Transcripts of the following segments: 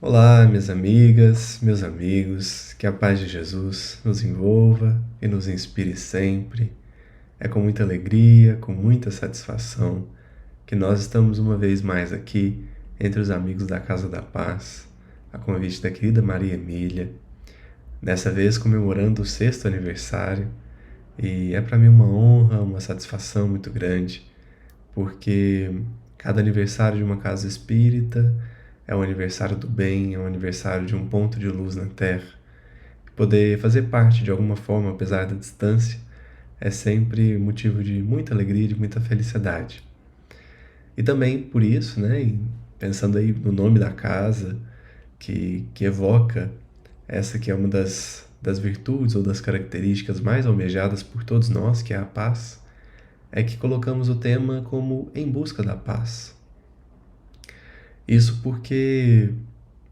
Olá, minhas amigas, meus amigos, que a paz de Jesus nos envolva e nos inspire sempre. É com muita alegria, com muita satisfação que nós estamos uma vez mais aqui entre os amigos da Casa da Paz, a convite da querida Maria Emília, dessa vez comemorando o 6º aniversário, e é para mim uma honra, uma satisfação muito grande, porque cada aniversário de uma casa espírita é um aniversário do bem, é um aniversário de um ponto de luz na Terra. Poder fazer parte de alguma forma, apesar da distância, é sempre motivo de muita alegria, de muita felicidade. E também por isso, né, pensando aí no nome da casa, que evoca essa que é uma das virtudes ou das características mais almejadas por todos nós, que é a paz, é que colocamos o tema como Em Busca da Paz. Isso porque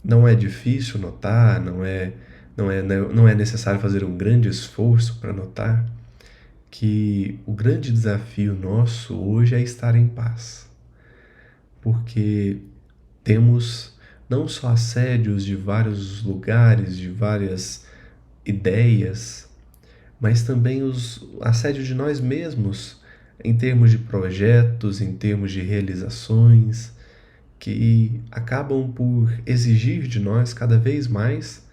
não é difícil notar, não é necessário fazer um grande esforço para notar que o grande desafio nosso hoje é estar em paz. Porque temos não só assédios de vários lugares, de várias ideias, mas também os assédios de nós mesmos, em termos de projetos, em termos de realizações, que acabam por exigir de nós cada vez mais,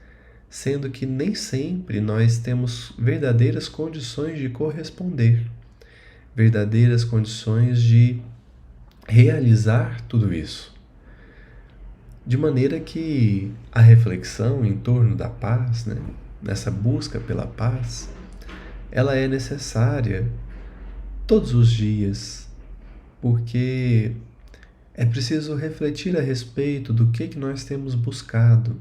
sendo que nem sempre nós temos verdadeiras condições de corresponder, verdadeiras condições de realizar tudo isso. De maneira que a reflexão em torno da paz, né, nessa busca pela paz, ela é necessária todos os dias, porque é preciso refletir a respeito do que nós temos buscado,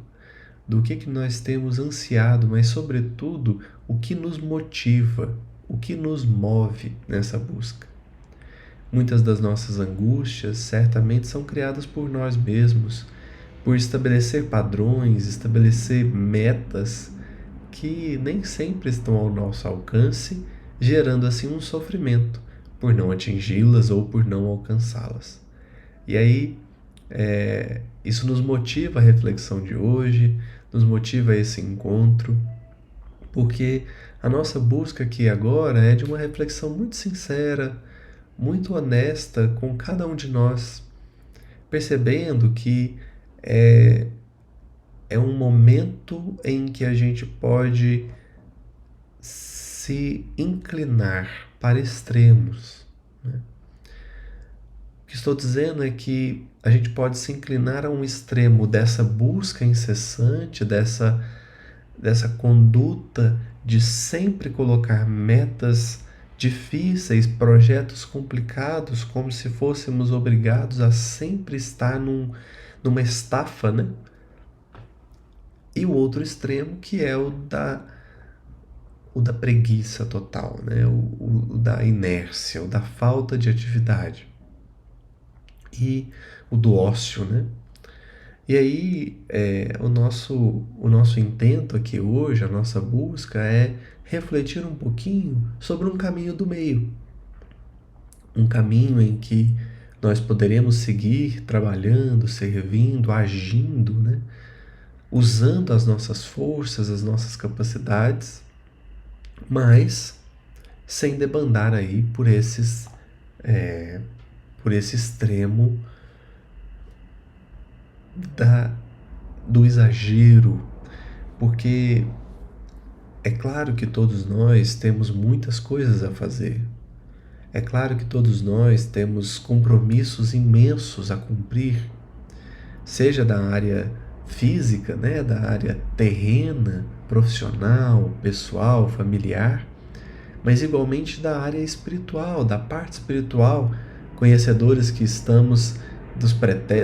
do que nós temos ansiado, mas, sobretudo, o que nos motiva, o que nos move nessa busca. Muitas das nossas angústias certamente são criadas por nós mesmos, por estabelecer padrões, estabelecer metas que nem sempre estão ao nosso alcance, gerando assim um sofrimento por não atingi-las ou por não alcançá-las. E aí, isso nos motiva a reflexão de hoje, nos motiva a esse encontro, porque a nossa busca aqui agora é de uma reflexão muito sincera, muito honesta com cada um de nós, percebendo que é um momento em que a gente pode se inclinar para extremos, né? O que estou dizendo é que a gente pode se inclinar a um extremo dessa busca incessante, dessa conduta de sempre colocar metas difíceis, projetos complicados, como se fôssemos obrigados a sempre estar numa estafa, né? E o outro extremo, que é o da preguiça total, né? O da inércia, o da falta de atividade. E o do ócio, né? E aí, o nosso intento aqui hoje, a nossa busca é refletir um pouquinho sobre um caminho do meio. Um caminho em que nós poderemos seguir trabalhando, servindo, agindo, né? Usando as nossas forças, as nossas capacidades, mas sem debandar aí por esse extremo do exagero, porque é claro que todos nós temos muitas coisas a fazer. É claro que todos nós temos compromissos imensos a cumprir, seja da área física, né, da área terrena, profissional, pessoal, familiar, mas igualmente da área espiritual, da parte espiritual, conhecedores que estamos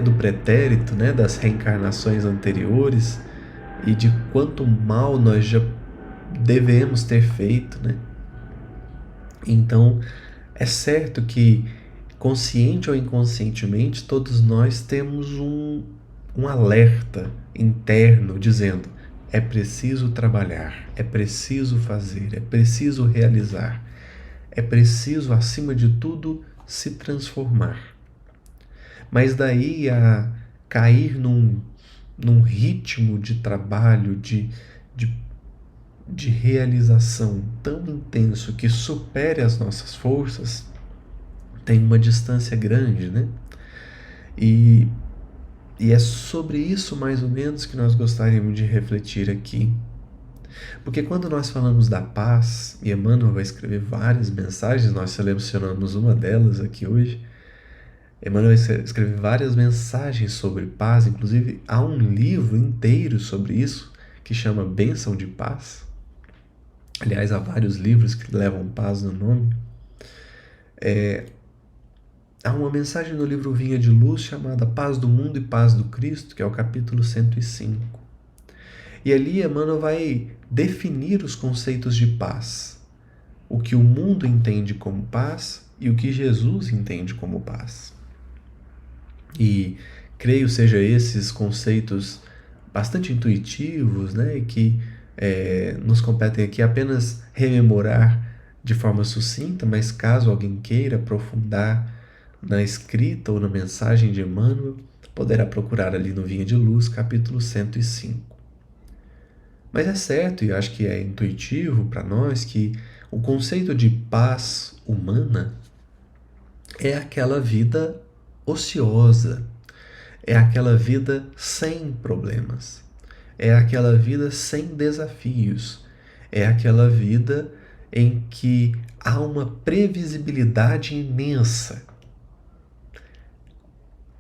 do pretérito, né, das reencarnações anteriores e de quanto mal nós já devemos ter feito, né? Então, é certo que, consciente ou inconscientemente, todos nós temos um alerta interno dizendo: é preciso trabalhar, é preciso fazer, é preciso realizar, é preciso, acima de tudo, se transformar. Mas daí a cair num ritmo de trabalho, de, de realização tão intenso que supere as nossas forças, tem uma distância grande, né? E, e é sobre isso, mais ou menos, que nós gostaríamos de refletir aqui. Porque quando nós falamos da paz, e Emmanuel vai escrever várias mensagens, nós selecionamos uma delas aqui hoje. Emmanuel escreve várias mensagens sobre paz, inclusive há um livro inteiro sobre isso, que chama Bênção de Paz. Aliás, há vários livros que levam paz no nome. Há uma mensagem no livro Vinha de Luz chamada Paz do Mundo e Paz do Cristo, que é o capítulo 105. E ali Emmanuel vai definir os conceitos de paz. O que o mundo entende como paz e o que Jesus entende como paz. E creio seja esses conceitos bastante intuitivos, né, e que nos competem aqui apenas rememorar de forma sucinta, mas caso alguém queira aprofundar na escrita ou na mensagem de Emmanuel, poderá procurar ali no Vinha de Luz, capítulo 105. Mas é certo, e acho que é intuitivo para nós, que o conceito de paz humana é aquela vida ociosa, é aquela vida sem problemas, é aquela vida sem desafios, é aquela vida em que há uma previsibilidade imensa.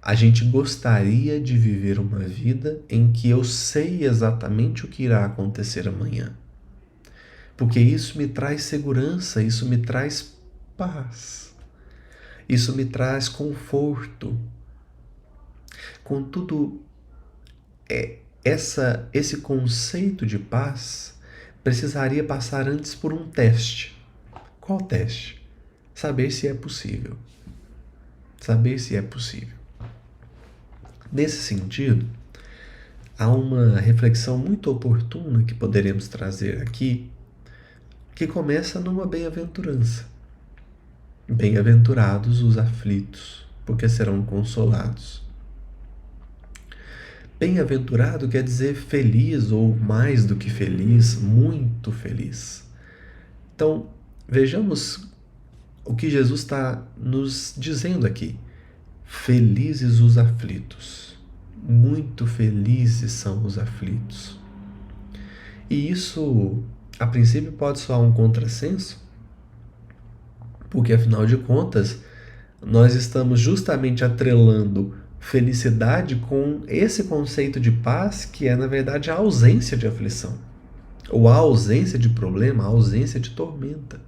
A gente gostaria de viver uma vida em que eu sei exatamente o que irá acontecer amanhã. Porque isso me traz segurança, isso me traz paz, isso me traz conforto. Contudo, esse conceito de paz precisaria passar antes por um teste. Qual teste? Saber se é possível. Saber se é possível. Nesse sentido, há uma reflexão muito oportuna que poderemos trazer aqui, que começa numa bem-aventurança. Bem-aventurados os aflitos, porque serão consolados. Bem-aventurado quer dizer feliz ou mais do que feliz, muito feliz. Então, vejamos o que Jesus está nos dizendo aqui. Felizes os aflitos. Muito felizes são os aflitos. E isso, a princípio, pode soar um contrassenso, porque afinal de contas, nós estamos justamente atrelando felicidade com esse conceito de paz, que é, na verdade, a ausência de aflição, ou a ausência de problema, a ausência de tormenta.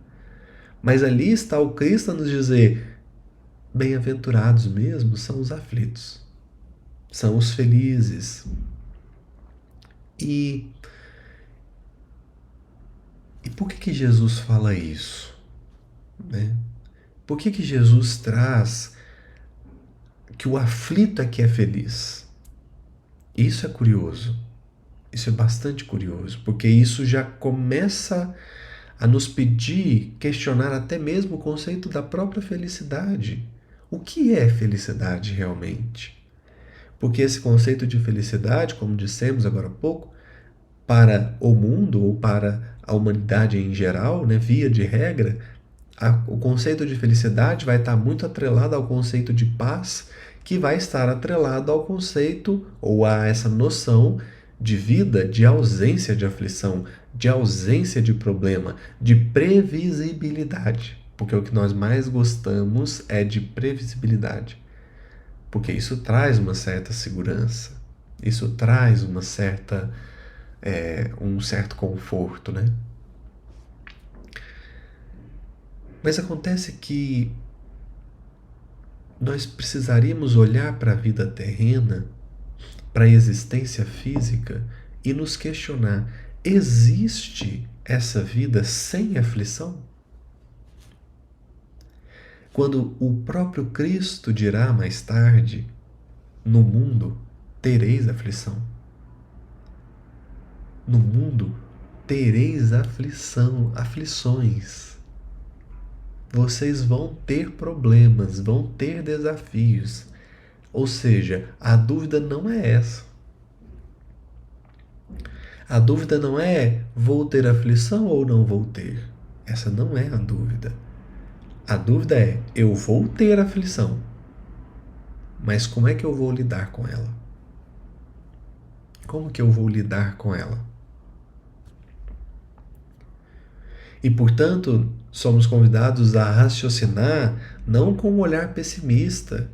Mas ali está o Cristo a nos dizer: bem-aventurados mesmo são os aflitos, são os felizes. E por que Jesus fala isso? Né? Por que Jesus traz que o aflito é que é feliz? Isso é curioso. Isso é bastante curioso, porque isso já começa a nos pedir questionar até mesmo o conceito da própria felicidade. O que é felicidade realmente? Porque esse conceito de felicidade, como dissemos agora há pouco, para o mundo ou para a humanidade em geral, né, via de regra, o conceito de felicidade vai estar muito atrelado ao conceito de paz, que vai estar atrelado ao conceito ou a essa noção de vida, de ausência de aflição, de ausência de problema, de previsibilidade. Porque o que nós mais gostamos é de previsibilidade. Porque isso traz uma certa segurança, isso traz uma certa, um certo conforto, né? Mas acontece que nós precisaríamos olhar para a vida terrena, para a existência física e nos questionar: existe essa vida sem aflição? Quando o próprio Cristo dirá mais tarde: no mundo tereis aflição. No mundo tereis aflição, aflições. Vocês vão ter problemas, vão ter desafios. Ou seja, a dúvida não é essa. A dúvida não é vou ter aflição ou não vou ter. Essa não é a dúvida. A dúvida é eu vou ter aflição, mas como é que eu vou lidar com ela? Como que eu vou lidar com ela? E, portanto, somos convidados a raciocinar não com um olhar pessimista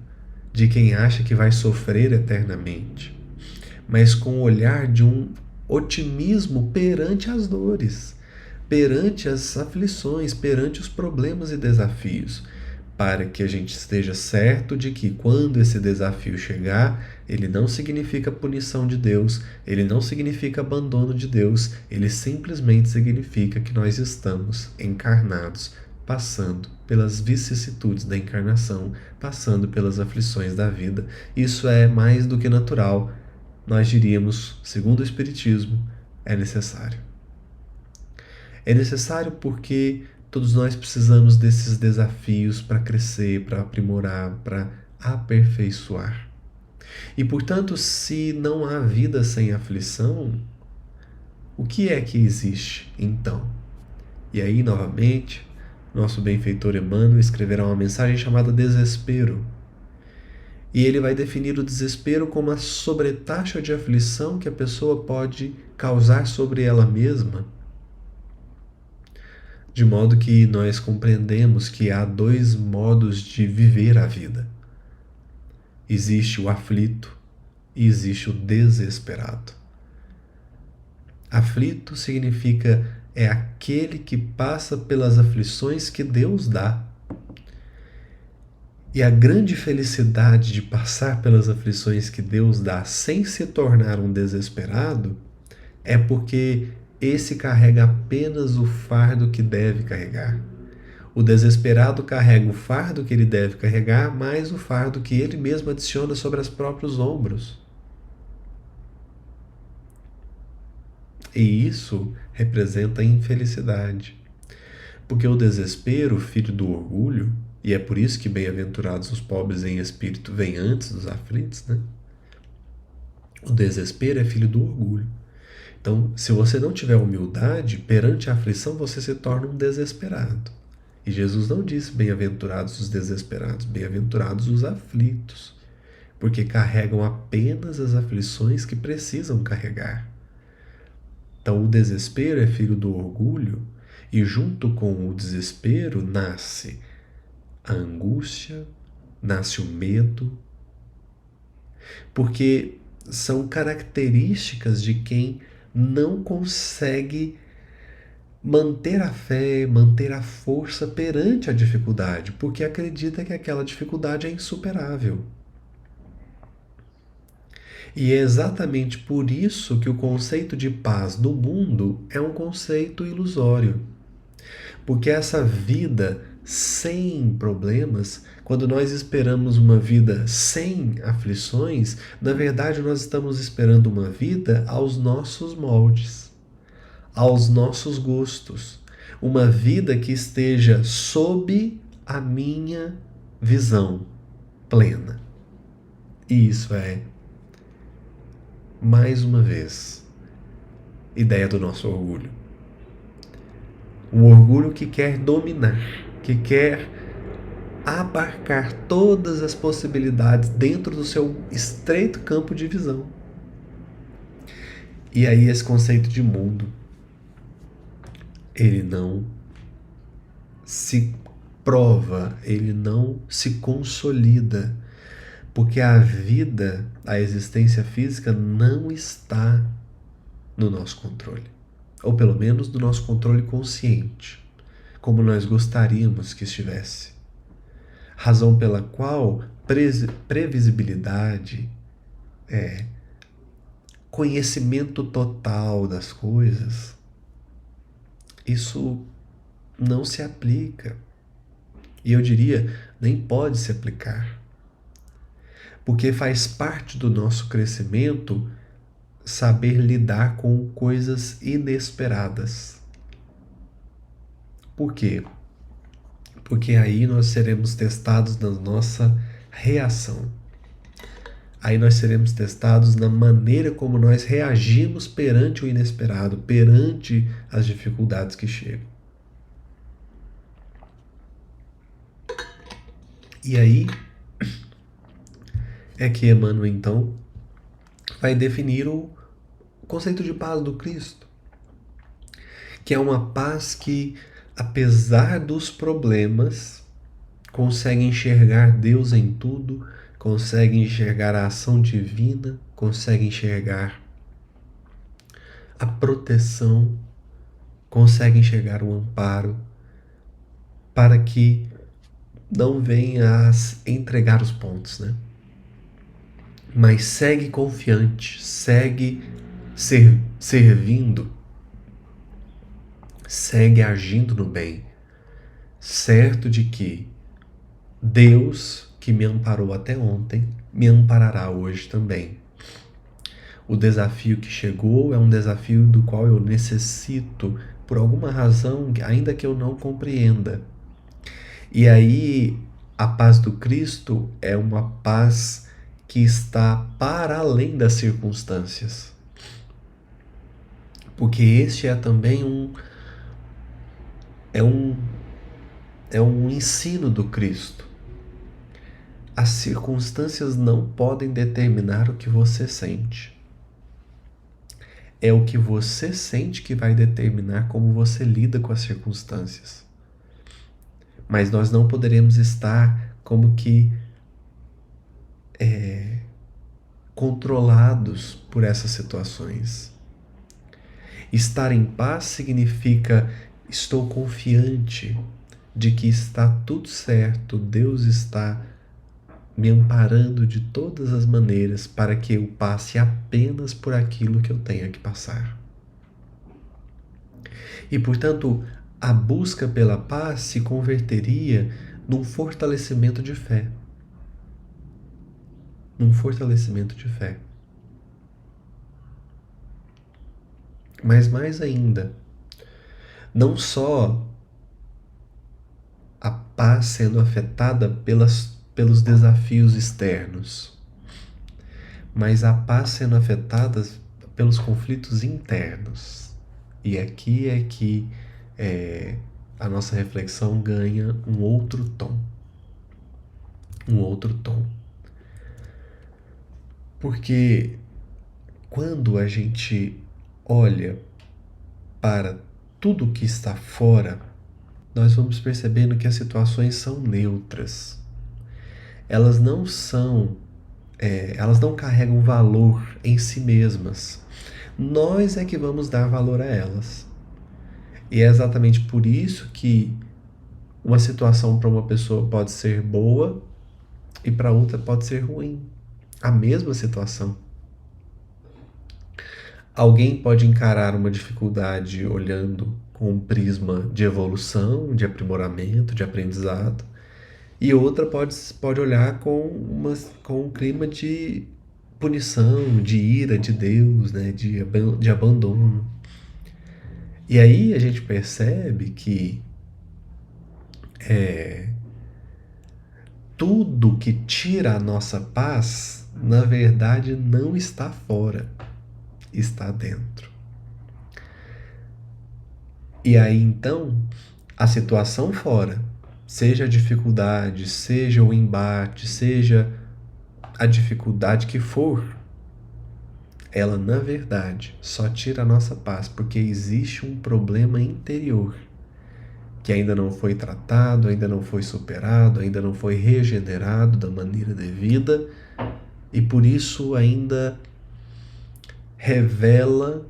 de quem acha que vai sofrer eternamente, mas com o olhar de um otimismo perante as dores, perante as aflições, perante os problemas e desafios, para que a gente esteja certo de que quando esse desafio chegar, ele não significa punição de Deus, ele não significa abandono de Deus, ele simplesmente significa que nós estamos encarnados, passando pelas vicissitudes da encarnação, passando pelas aflições da vida. Isso é mais do que natural. Nós diríamos, segundo o Espiritismo, é necessário. É necessário porque todos nós precisamos desses desafios para crescer, para aprimorar, para aperfeiçoar. E, portanto, se não há vida sem aflição, o que é que existe então? E aí, novamente, nosso benfeitor Emmanuel escreverá uma mensagem chamada Desespero. E ele vai definir o desespero como a sobretaxa de aflição que a pessoa pode causar sobre ela mesma, de modo que nós compreendemos que há dois modos de viver a vida. Existe o aflito e existe o desesperado. Aflito significa é aquele que passa pelas aflições que Deus dá. E a grande felicidade de passar pelas aflições que Deus dá sem se tornar um desesperado é porque esse carrega apenas o fardo que deve carregar. O desesperado carrega o fardo que ele deve carregar, mais o fardo que ele mesmo adiciona sobre os próprios ombros. E isso representa a infelicidade. Porque o desespero, filho do orgulho, e é por isso que bem-aventurados os pobres em espírito vêm antes dos aflitos, né? O desespero é filho do orgulho. Então, se você não tiver humildade, perante a aflição você se torna um desesperado. E Jesus não disse bem-aventurados os desesperados, bem-aventurados os aflitos, porque carregam apenas as aflições que precisam carregar. Então, o desespero é filho do orgulho, e junto com o desespero nasce a angústia, nasce o medo, porque são características de quem não consegue manter a fé, manter a força perante a dificuldade, porque acredita que aquela dificuldade é insuperável. E é exatamente por isso que o conceito de paz no mundo é um conceito ilusório. Porque essa vida sem problemas, quando nós esperamos uma vida sem aflições, na verdade nós estamos esperando uma vida aos nossos moldes, aos nossos gostos. Uma vida que esteja sob a minha visão plena. E isso é, mais uma vez, ideia do nosso orgulho. Um orgulho que quer dominar, que quer abarcar todas as possibilidades dentro do seu estreito campo de visão. E aí esse conceito de mundo, ele não se prova, ele não se consolida, porque a vida, a existência física não está no nosso controle, ou pelo menos no nosso controle consciente, como nós gostaríamos que estivesse. Razão pela qual previsibilidade, conhecimento total das coisas, isso não se aplica. E eu diria, nem pode se aplicar. Porque faz parte do nosso crescimento saber lidar com coisas inesperadas. Por quê? Porque aí nós seremos testados na nossa reação. aí nós seremos testados na maneira como nós reagimos perante o inesperado, perante as dificuldades que chegam. E aí é que Emmanuel, então, vai definir o conceito de paz do Cristo, que é uma paz que, apesar dos problemas, consegue enxergar Deus em tudo, consegue enxergar a ação divina, consegue enxergar a proteção, consegue enxergar o amparo, para que não venha a entregar os pontos, né? Mas segue confiante, segue servindo, segue agindo no bem, certo de que Deus, que me amparou até ontem, me amparará hoje também. O desafio que chegou é um desafio do qual eu necessito, por alguma razão, ainda que eu não compreenda. E aí, a paz do Cristo é uma paz que está para além das circunstâncias. Porque este é também um ensino do Cristo. As circunstâncias não podem determinar o que você sente. É o que você sente que vai determinar como você lida com as circunstâncias. Mas nós não poderemos estar como que controlados por essas situações. Estar em paz significa estou confiante de que está tudo certo, Deus está me amparando de todas as maneiras para que eu passe apenas por aquilo que eu tenha que passar. E, portanto, a busca pela paz se converteria num fortalecimento de fé. Num fortalecimento de fé. Mas mais ainda, não só a paz sendo afetada pelos desafios externos, mas a paz sendo afetada pelos conflitos internos. E aqui é que a nossa reflexão ganha um outro tom. Um outro tom. Porque quando a gente olha para tudo que está fora, nós vamos percebendo que as situações são neutras. Elas não são, elas não carregam valor em si mesmas. Nós é que vamos dar valor a elas. E é exatamente por isso que uma situação para uma pessoa pode ser boa e para outra pode ser ruim. A mesma situação. Alguém pode encarar uma dificuldade olhando com um prisma de evolução, de aprimoramento, de aprendizado, e outra pode olhar com um clima de punição, de ira de Deus, né, de abandono. E aí a gente percebe que tudo que tira a nossa paz, na verdade, não está fora, está dentro. E aí então, a situação fora, seja a dificuldade, seja o embate, seja a dificuldade que for, ela na verdade só tira a nossa paz porque existe um problema interior que ainda não foi tratado, ainda não foi superado, ainda não foi regenerado da maneira devida e por isso ainda revela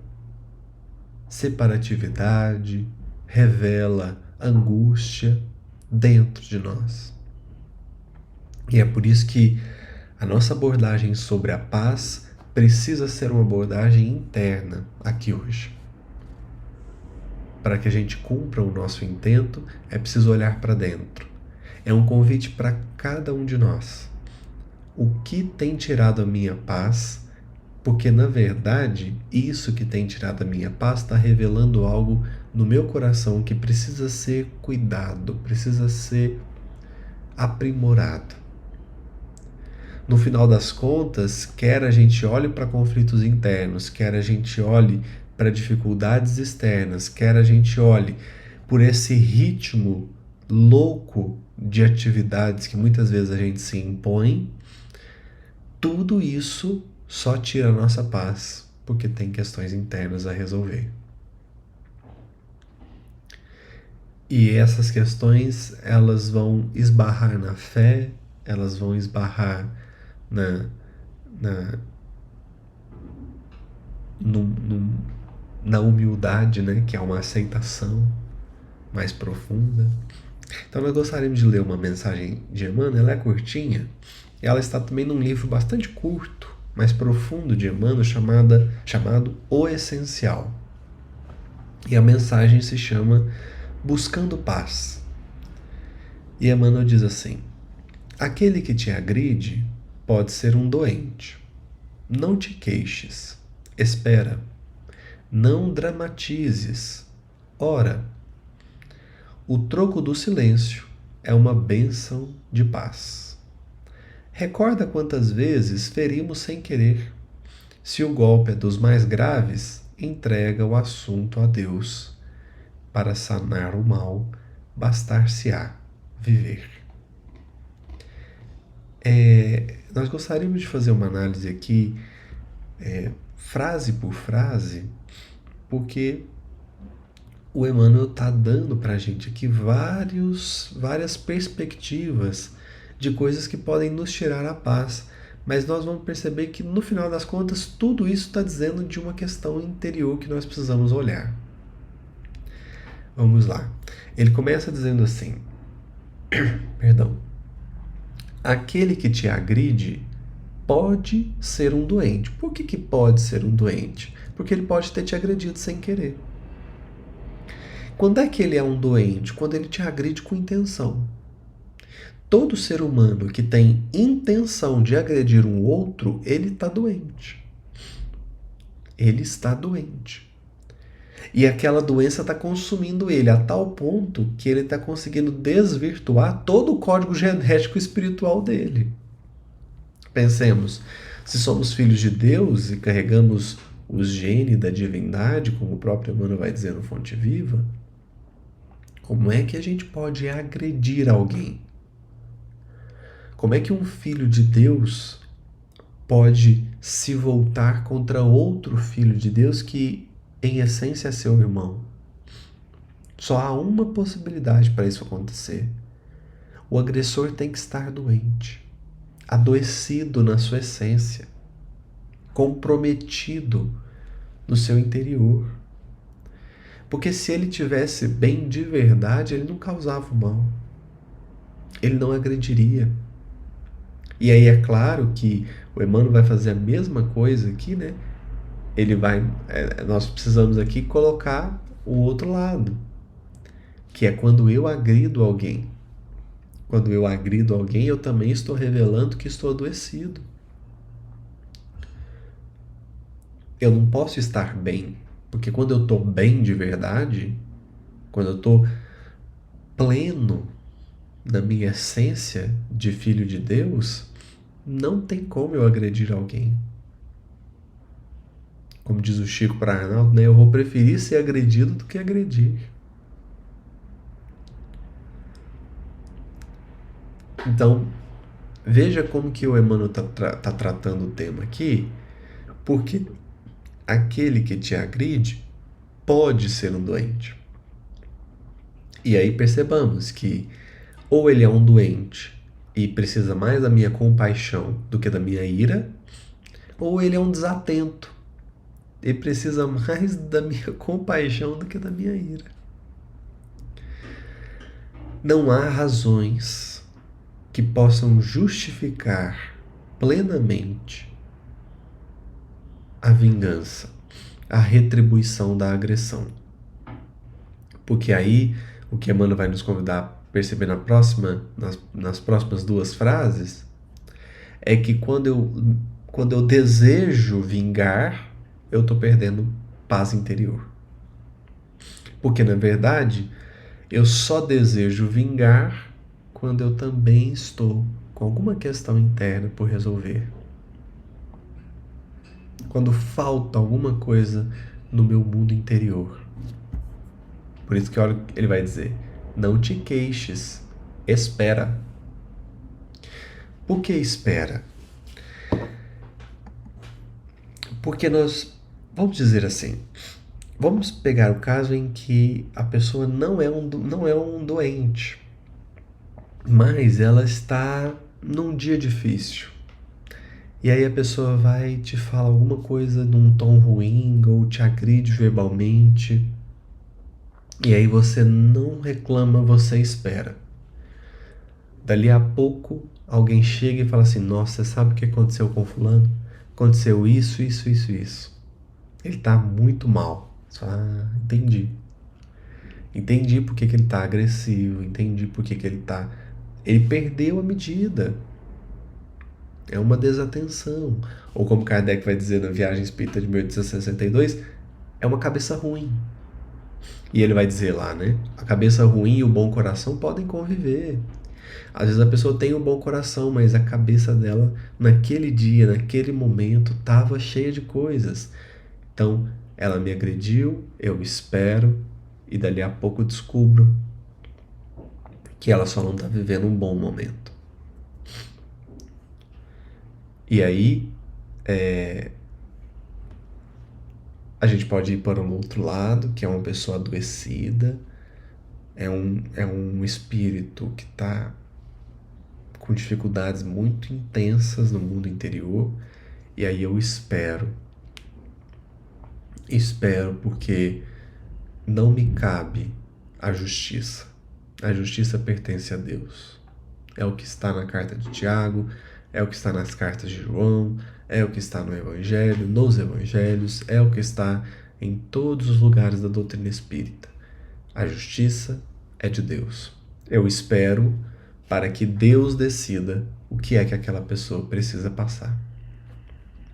separatividade, revela angústia dentro de nós. E é por isso que a nossa abordagem sobre a paz precisa ser uma abordagem interna aqui hoje. Para que a gente cumpra o nosso intento, é preciso olhar para dentro. É um convite para cada um de nós. O que tem tirado a minha paz? Porque, na verdade, isso que tem tirado a minha paz está revelando algo no meu coração que precisa ser cuidado, precisa ser aprimorado. no final das contas, quer a gente olhe para conflitos internos, quer a gente olhe para dificuldades externas, quer a gente olhe por esse ritmo louco de atividades que muitas vezes a gente se impõe, tudo isso só tira a nossa paz, porque tem questões internas a resolver. E essas questões, elas vão esbarrar na fé, elas vão esbarrar na, na, num, num, na humildade, né, que é uma aceitação mais profunda. Então nós gostaríamos de ler uma mensagem de Emmanuel, ela é curtinha, e ela está também num livro bastante curto, mais profundo de Emmanuel, chamado O Essencial. E a mensagem se chama Buscando Paz. E Emmanuel diz assim: aquele que te agride pode ser um doente. Não te queixes. Espera. Não dramatizes. Ora. O troco do silêncio é uma bênção de paz. Recorda quantas vezes ferimos sem querer. Se o golpe é dos mais graves, entrega o assunto a Deus. Para sanar o mal, bastar-se-á viver. Nós gostaríamos de fazer uma análise aqui, frase por frase, porque o Emmanuel está dando para a gente aqui várias perspectivas de coisas que podem nos tirar a paz. Mas nós vamos perceber que, no final das contas, tudo isso está dizendo de uma questão interior que nós precisamos olhar. Vamos lá. Ele começa dizendo assim, perdão, aquele que te agride pode ser um doente. Por que pode ser um doente? Porque ele pode ter te agredido sem querer. Quando é que ele é um doente? Quando ele te agride com intenção. Todo ser humano que tem intenção de agredir um outro, ele está doente. Ele está doente. E aquela doença está consumindo ele a tal ponto que ele está conseguindo desvirtuar todo o código genético espiritual dele. Pensemos, se somos filhos de Deus e carregamos os genes da divindade, como o próprio Emmanuel vai dizer no Fonte Viva, como é que a gente pode agredir alguém? Como é que um filho de Deus pode se voltar contra outro filho de Deus que, em essência, é seu irmão? Só há uma possibilidade para isso acontecer. O agressor tem que estar doente, adoecido na sua essência, comprometido no seu interior. Porque se ele tivesse bem de verdade, ele não causava o mal. Ele não agrediria. E aí é claro que o Emmanuel vai fazer a mesma coisa aqui, né? Nós precisamos aqui colocar o outro lado, que é quando eu agrido alguém. Quando eu agrido alguém, eu também estou revelando que estou adoecido. Eu não posso estar bem, porque quando eu estou bem de verdade, quando eu estou pleno na minha essência de filho de Deus, não tem como eu agredir alguém. Como diz o Chico para Arnaldo, né? Eu vou preferir ser agredido do que agredir. Então, veja como que o Emmanuel está tratando o tema aqui, porque aquele que te agride pode ser um doente. E aí percebamos que ou ele é um doente e precisa mais da minha compaixão do que da minha ira, ou ele é um desatento e precisa mais da minha compaixão do que da minha ira. Não há razões que possam justificar plenamente a vingança, a retribuição da agressão. Porque aí o que Emmanuel vai nos convidar a perceber nas próximas duas frases é que quando eu desejo vingar, eu estou perdendo paz interior. Porque, na verdade, eu só desejo vingar quando eu também estou com alguma questão interna por resolver. Quando falta alguma coisa no meu mundo interior. Por isso que olha, ele vai dizer: não te queixes, espera. Por que espera? Porque vamos dizer assim, vamos pegar o caso em que a pessoa não é um doente, mas ela está num dia difícil. E aí a pessoa vai te falar alguma coisa num tom ruim ou te agride verbalmente. E aí você não reclama, você espera. Dali a pouco alguém chega e fala assim: nossa, você sabe o que aconteceu com fulano? Aconteceu isso, isso, isso, isso. Ele tá muito mal. Você fala: ah, entendi. Entendi por que ele tá agressivo, entendi por que ele tá. Ele perdeu a medida. É uma desatenção. Ou como Kardec vai dizer na Viagem Espírita de 1862, é uma cabeça ruim. E ele vai dizer lá, né? A cabeça ruim e o bom coração podem conviver. Às vezes a pessoa tem um bom coração, mas a cabeça dela, naquele dia, naquele momento, estava cheia de coisas. Então, ela me agrediu, eu espero, e dali a pouco eu descubro que ela só não está vivendo um bom momento. E aí, a gente pode ir para um outro lado, que é uma pessoa adoecida, é um espírito que está com dificuldades muito intensas no mundo interior, e aí eu espero porque não me cabe a justiça. A justiça pertence a Deus. É o que está na carta de Tiago, é o que está nas cartas de João, é o que está no Evangelho, nos Evangelhos, é o que está em todos os lugares da doutrina espírita. A justiça é de Deus. Eu espero para que Deus decida o que é que aquela pessoa precisa passar.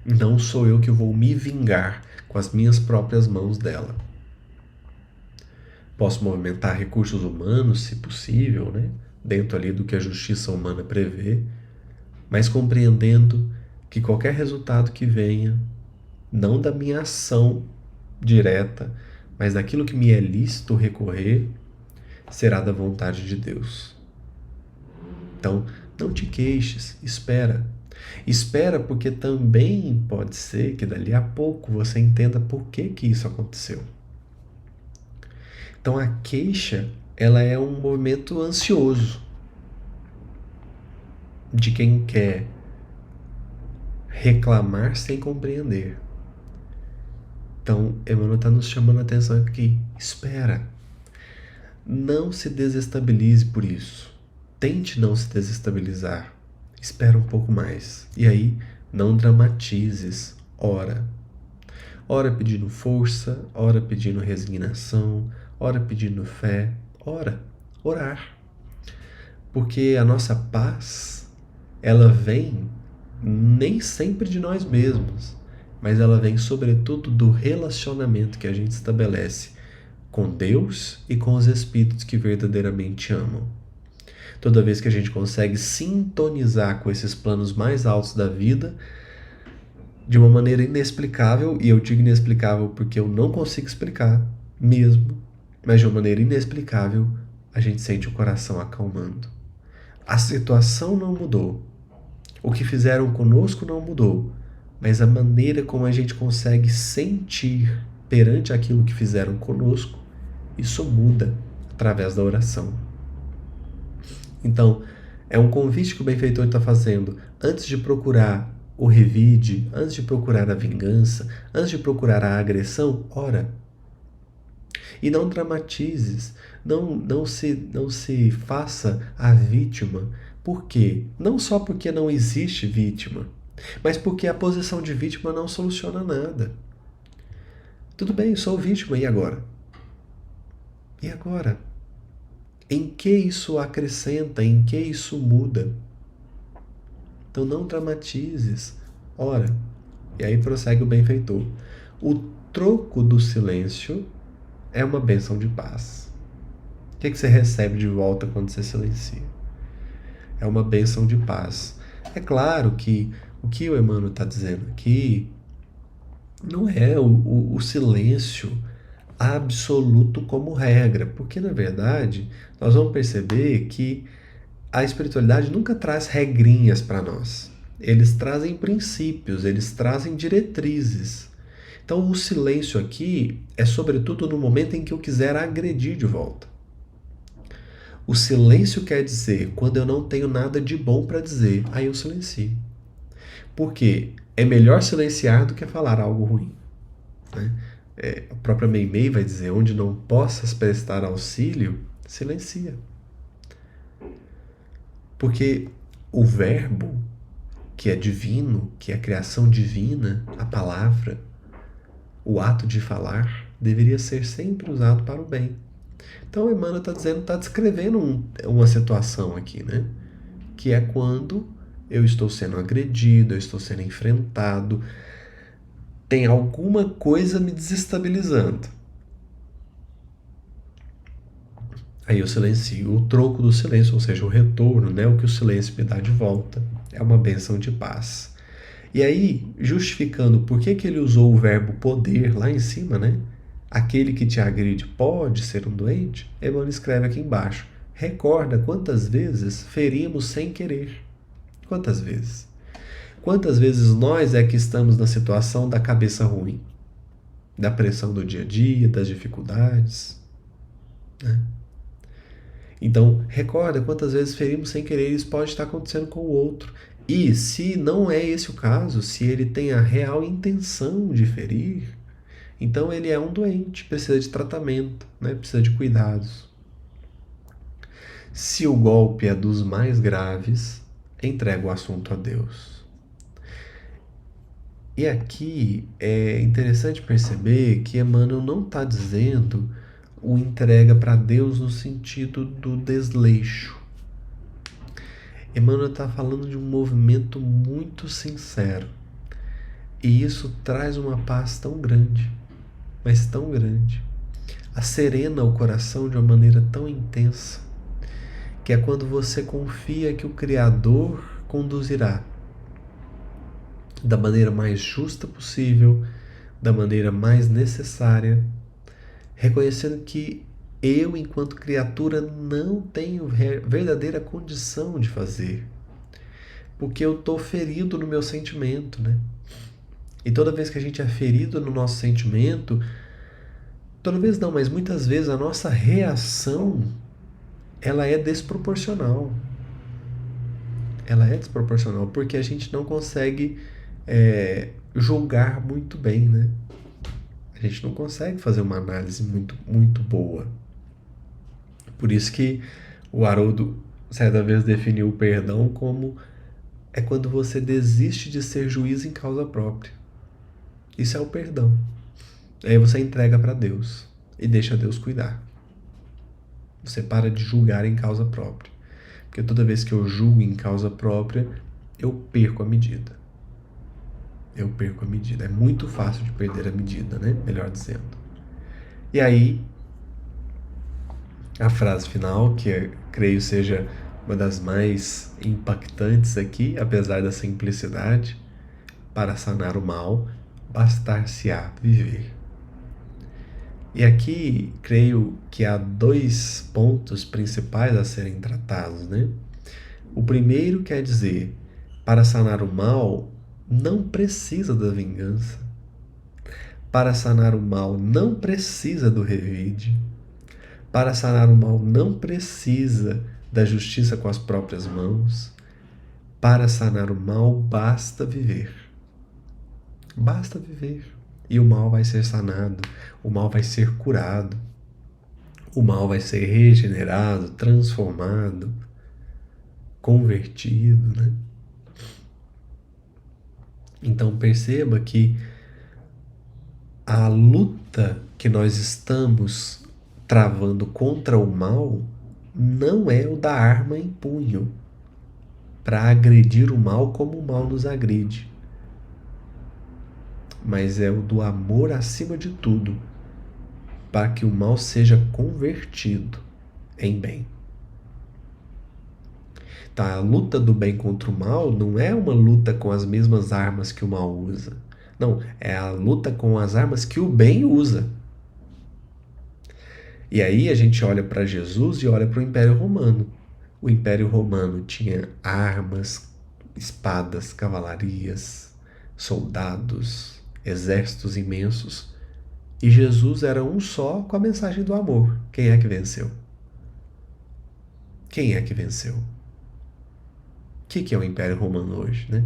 Não sou eu que vou me vingar com as minhas próprias mãos dela. Posso movimentar recursos humanos, se possível, né? Dentro ali do que a justiça humana prevê, mas compreendendo que qualquer resultado que venha, não da minha ação direta, mas daquilo que me é lícito recorrer, será da vontade de Deus. Então, não te queixes, espera. Espera porque também pode ser que dali a pouco você entenda por que isso aconteceu. Então a queixa, ela é um movimento ansioso de quem quer reclamar sem compreender. Então, Emmanuel está nos chamando a atenção aqui. Espera. Não se desestabilize por isso. Tente não se desestabilizar. Espera um pouco mais. E aí, não dramatizes. Ora. Ora pedindo força, ora pedindo resignação, ora pedindo fé. Ora. Orar. Porque a nossa paz, ela vem nem sempre de nós mesmos, mas ela vem sobretudo do relacionamento que a gente estabelece com Deus e com os espíritos que verdadeiramente amam. Toda vez que a gente consegue sintonizar com esses planos mais altos da vida, de uma maneira inexplicável, e eu digo inexplicável porque eu não consigo explicar mesmo, mas de uma maneira inexplicável, a gente sente o coração acalmando. A situação não mudou. O que fizeram conosco não mudou, mas a maneira como a gente consegue sentir perante aquilo que fizeram conosco, isso muda através da oração. Então, é um convite que o benfeitor está fazendo. Antes de procurar o revide, antes de procurar a vingança, antes de procurar a agressão, ora. E não dramatizes, não se faça a vítima. Por quê? Não só porque não existe vítima, mas porque a posição de vítima não soluciona nada. Tudo bem, sou vítima, e agora? E agora? Em que isso acrescenta? Em que isso muda? Então não dramatizes. Ora. E aí prossegue o benfeitor. O troco do silêncio é uma bênção de paz. O que você recebe de volta quando você silencia? é uma bênção de paz. É claro que o que o Emmanuel está dizendo aqui não é o silêncio absoluto como regra, porque na verdade nós vamos perceber que a espiritualidade nunca traz regrinhas para nós. Eles trazem princípios, eles trazem diretrizes. Então o silêncio aqui é sobretudo no momento em que eu quiser agredir de volta. O silêncio quer dizer quando eu não tenho nada de bom para dizer, aí eu silencio. Porque é melhor silenciar do que falar algo ruim. Né? A própria Meimei vai dizer, onde não possas prestar auxílio, silencia. Porque o verbo, que é divino, que é a criação divina, a palavra, o ato de falar, deveria ser sempre usado para o bem. Então Emmanuel está descrevendo uma situação aqui, né? Que é quando eu estou sendo agredido, eu estou sendo enfrentado, tem alguma coisa me desestabilizando. Aí eu silencio. O troco do silêncio, ou seja, o retorno, né? O que o silêncio me dá de volta, é uma bênção de paz. E aí, justificando por que ele usou o verbo poder lá em cima, né? Aquele que te agride pode ser um doente? Emmanuel escreve aqui embaixo. Recorda quantas vezes ferimos sem querer. Quantas vezes? Quantas vezes nós é que estamos na situação da cabeça ruim? Da pressão do dia a dia, das dificuldades, né? Então, recorda quantas vezes ferimos sem querer, isso pode estar acontecendo com o outro. E se não é esse o caso, se ele tem a real intenção de ferir, então ele é um doente, precisa de tratamento, né? Precisa de cuidados. Se o golpe é dos mais graves, entrega o assunto a Deus. E aqui é interessante perceber que Emmanuel não está dizendo o entrega para Deus no sentido do desleixo. Emmanuel está falando de um movimento muito sincero. E isso traz uma paz tão grande, mas tão grande. Acerena o coração de uma maneira tão intensa, que é quando você confia que o Criador conduzirá da maneira mais justa possível, da maneira mais necessária, reconhecendo que eu, enquanto criatura, não tenho verdadeira condição de fazer, porque eu estou ferido no meu sentimento, né? E toda vez que a gente é ferido no nosso sentimento, toda vez não, mas muitas vezes a nossa reação, ela é desproporcional. Ela é desproporcional porque a gente não consegue julgar muito bem, né? A gente não consegue fazer uma análise muito boa. Por isso que o Haroldo certa vez definiu o perdão como é quando você desiste de ser juiz em causa própria. Isso é o perdão. Aí você entrega para Deus e deixa Deus cuidar. Você para de julgar em causa própria. Porque toda vez que eu julgo em causa própria, eu perco a medida. Eu perco a medida. É muito fácil de perder a medida, né? Melhor dizendo. E aí, a frase final, que creio seja uma das mais impactantes aqui, apesar da simplicidade: para sanar o mal, bastar-se-á viver. E aqui creio que há dois pontos principais a serem tratados, né? O primeiro quer dizer, para sanar o mal, não precisa da vingança. Para sanar o mal, não precisa do revide. Para sanar o mal, não precisa da justiça com as próprias mãos. Para sanar o mal, basta viver. Basta viver. E o mal vai ser sanado, o mal vai ser curado, o mal vai ser regenerado, transformado, convertido, né? Então perceba que a luta que nós estamos travando contra o mal não é o da arma em punho para agredir o mal como o mal nos agride, mas é o do amor acima de tudo, para que o mal seja convertido em bem. Então, a luta do bem contra o mal não é uma luta com as mesmas armas que o mal usa. Não, é a luta com as armas que o bem usa. E aí a gente olha para Jesus e olha para o Império Romano. O Império Romano tinha armas, espadas, cavalarias, soldados, exércitos imensos. E Jesus era um só com a mensagem do amor. Quem é que venceu? Quem é que venceu? O que é o Império Romano hoje, né?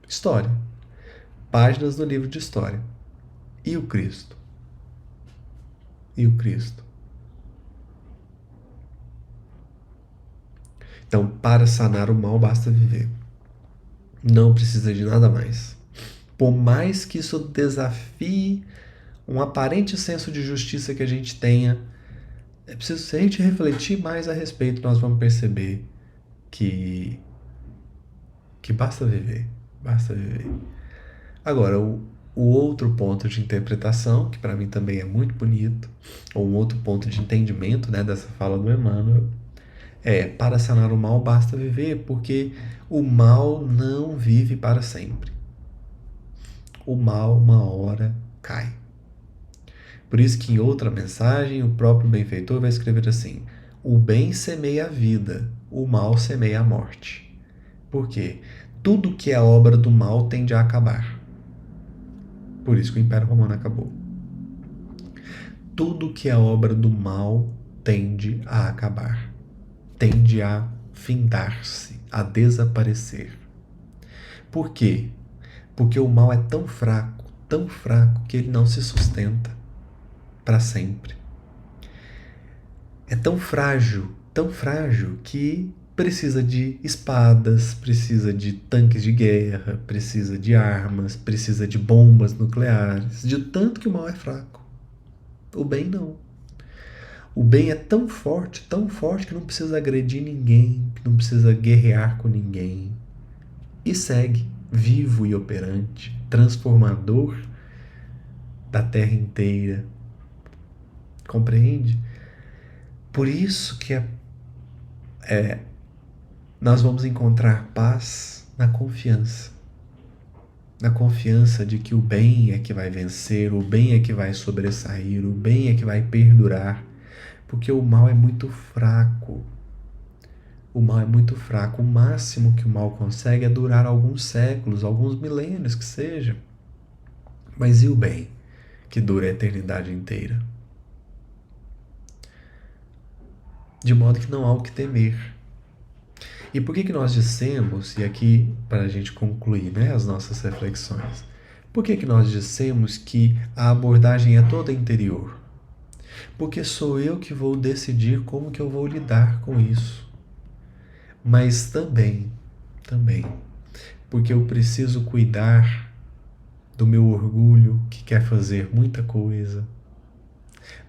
História. Páginas do livro de história. E o Cristo? E o Cristo? Então, para sanar o mal, basta viver. Não precisa de nada mais. Por mais que isso desafie um aparente senso de justiça que a gente tenha, é preciso, se a gente refletir mais a respeito, nós vamos perceber que basta viver. Basta viver. Agora, o outro ponto de interpretação, que para mim também é muito bonito, ou um outro ponto de entendimento, né, dessa fala do Emmanuel, para sanar o mal basta viver, porque o mal não vive para sempre. O mal, uma hora, cai. Por isso que em outra mensagem, o próprio benfeitor vai escrever assim: o bem semeia a vida, o mal semeia a morte. Por quê? Tudo que é obra do mal tende a acabar. Por isso que o Império Romano acabou. Tudo que é obra do mal tende a acabar. Tende a findar-se, a desaparecer. Por quê? Porque o mal é tão fraco, que ele não se sustenta para sempre. É tão frágil que precisa de espadas, precisa de tanques de guerra, precisa de armas, precisa de bombas nucleares, de tanto que o mal é fraco. O bem não. O bem é tão forte que não precisa agredir ninguém, que não precisa guerrear com ninguém. E segue, vivo e operante, transformador da terra inteira. Compreende? Por isso que nós vamos encontrar paz na confiança. Na confiança de que o bem é que vai vencer, o bem é que vai sobressair, o bem é que vai perdurar. Porque o mal é muito fraco. O mal é muito fraco. O máximo que o mal consegue é durar alguns séculos, alguns milênios que seja. Mas e o bem, que dura a eternidade inteira? De modo que não há o que temer. E por que nós dissemos, e aqui para a gente concluir, né, as nossas reflexões, por que nós dissemos que a abordagem é toda interior? Porque sou eu que vou decidir como que eu vou lidar com isso. Mas também, porque eu preciso cuidar do meu orgulho, que quer fazer muita coisa,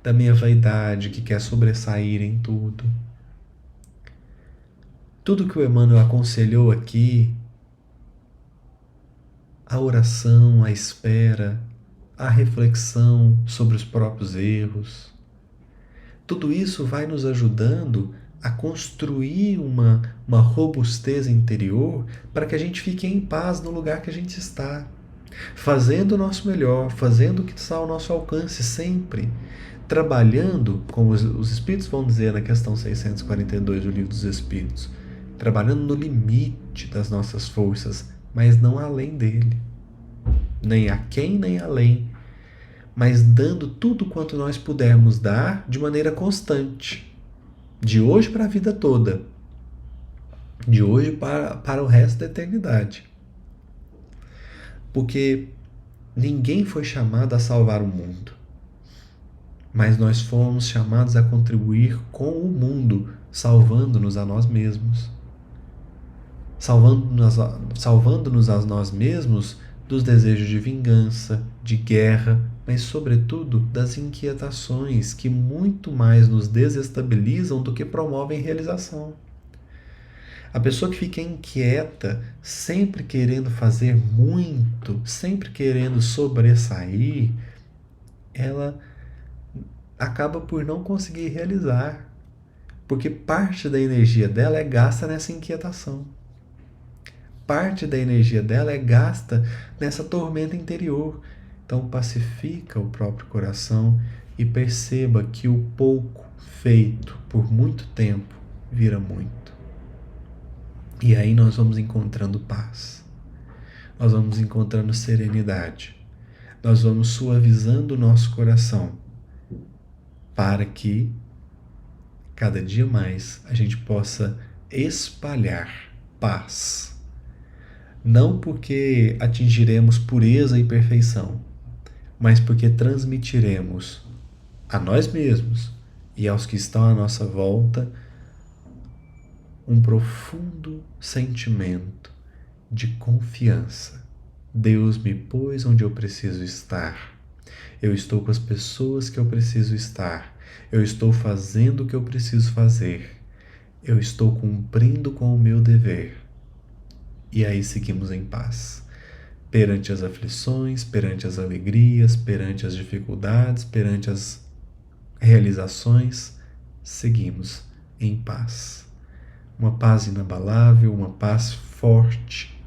da minha vaidade, que quer sobressair em tudo. Tudo que o Emmanuel aconselhou aqui, a oração, a espera, a reflexão sobre os próprios erros, tudo isso vai nos ajudando a construir uma robustez interior para que a gente fique em paz no lugar que a gente está, fazendo o nosso melhor, fazendo o que está ao nosso alcance sempre, trabalhando, como os Espíritos vão dizer na questão 642 do Livro dos Espíritos, trabalhando no limite das nossas forças, mas não além dele, nem aquém nem além, mas dando tudo quanto nós pudermos dar de maneira constante, de hoje para a vida toda, de hoje para o resto da eternidade. Porque ninguém foi chamado a salvar o mundo, mas nós fomos chamados a contribuir com o mundo, salvando-nos a nós mesmos. Salvando-nos a nós mesmos dos desejos de vingança, de guerra, mas sobretudo das inquietações que muito mais nos desestabilizam do que promovem realização. A pessoa que fica inquieta, sempre querendo fazer muito, sempre querendo sobressair, ela acaba por não conseguir realizar, porque parte da energia dela é gasta nessa inquietação. Parte da energia dela é gasta nessa tormenta interior. Então pacifica o próprio coração e perceba que o pouco feito por muito tempo vira muito. E aí nós vamos encontrando paz. Nós vamos encontrando serenidade. Nós vamos suavizando o nosso coração para que cada dia mais a gente possa espalhar paz. Não porque atingiremos pureza e perfeição, mas porque transmitiremos a nós mesmos e aos que estão à nossa volta um profundo sentimento de confiança. Deus me pôs onde eu preciso estar. Eu estou com as pessoas que eu preciso estar. Eu estou fazendo o que eu preciso fazer. Eu estou cumprindo com o meu dever. E aí seguimos em paz. Perante as aflições, perante as alegrias, perante as dificuldades, perante as realizações, seguimos em paz. Uma paz inabalável, uma paz forte,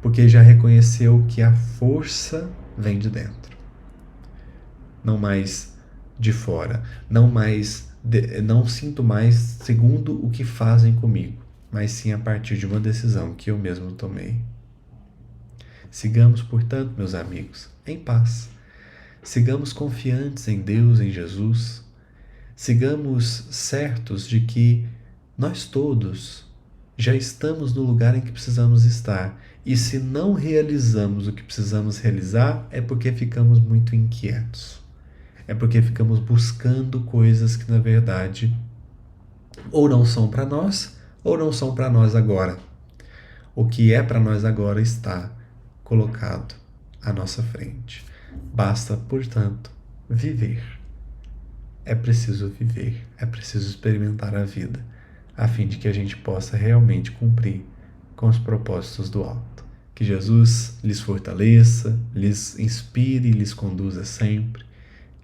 porque já reconheceu que a força vem de dentro, não mais de fora, não sinto mais segundo o que fazem comigo, mas sim a partir de uma decisão que eu mesmo tomei. Sigamos, portanto, meus amigos, em paz. Sigamos confiantes em Deus, em Jesus. Sigamos certos de que nós todos já estamos no lugar em que precisamos estar. E se não realizamos o que precisamos realizar, é porque ficamos muito inquietos. É porque ficamos buscando coisas que, na verdade, ou não são para nós, ou não são para nós agora. O que é para nós agora está colocado à nossa frente. Basta, portanto, viver. É preciso viver, é preciso experimentar a vida, a fim de que a gente possa realmente cumprir com os propósitos do alto. Que Jesus lhes fortaleça, lhes inspire e lhes conduza sempre.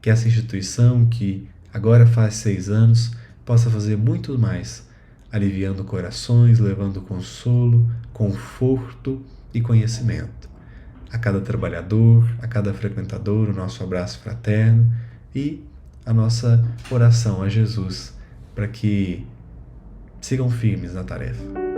Que essa instituição, que agora faz 6 anos, possa fazer muito mais, aliviando corações, levando consolo, conforto e conhecimento. A cada trabalhador, a cada frequentador, o nosso abraço fraterno e a nossa oração a Jesus para que sigam firmes na tarefa.